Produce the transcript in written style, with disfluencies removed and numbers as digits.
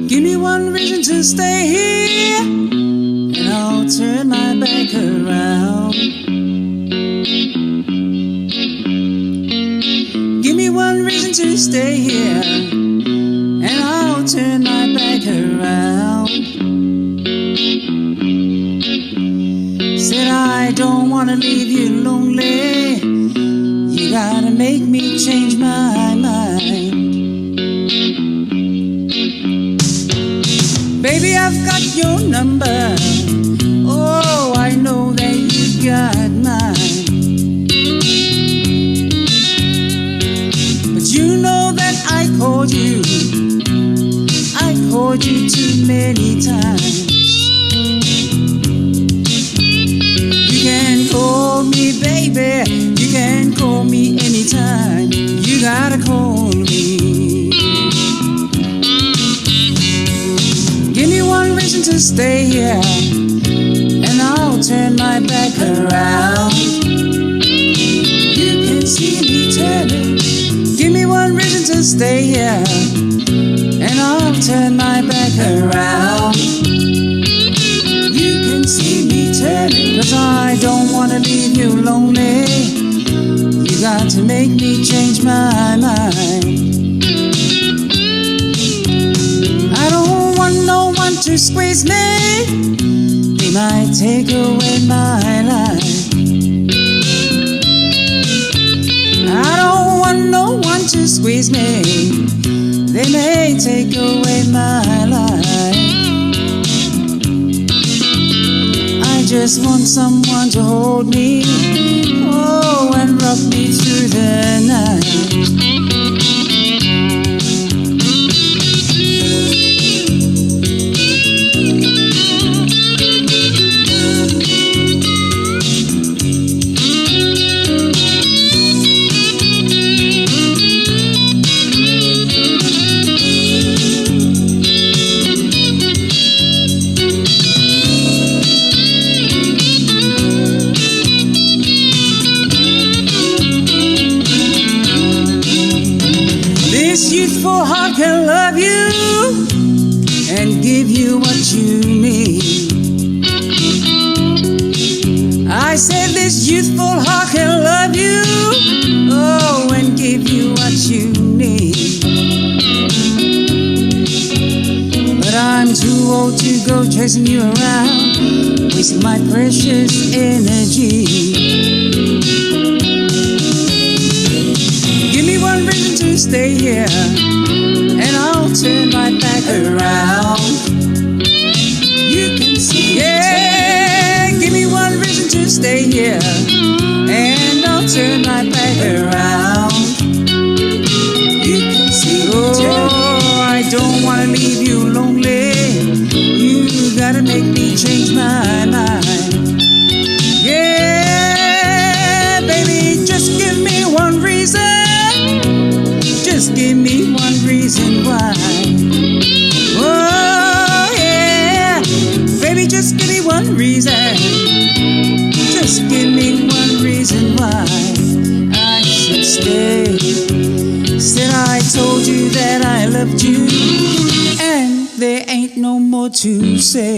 Give me one reason to stay here, and I'll turn my back around. Give me one reason to stay here, and I'll turn my back around. Said I don't wanna leave you lonely. You gotta make me change my mind. Baby, I've got your number. Oh, I know that you got mine. But you know that I called you too many times. You can call me, baby. You can call me anytime. You gotta call me. Give me one reason to stay here, and I'll turn my back around. You can see me turning. Give me one reason to stay here, and I'll turn my back around. You can see me turning, 'cause I don't wanna leave you lonely. You got to make me change my mind. I don't want no one to squeeze me. They might take away my life. I don't want no one to squeeze me. They may take away my life. I just want someone to hold me, oh, and rock me through the night. This youthful heart can love you and give you what you need. I said this youthful heart can love you, oh, and give you what you need. But I'm too old to go chasing you around, wasting my precious energy. Give me one reason to stay here, and I'll turn my back around. You can see, yeah. Give me one reason to stay here, and I'll turn my back around. You can see, oh, I don't wanna leave you lonely. You gotta make me change my mind. Yeah, baby, just give me one reason. Just give me one reason why. Oh, yeah. Baby, just give me one reason. Just give me one reason why I should stay. Said I told you that I loved you, and there ain't no more to say.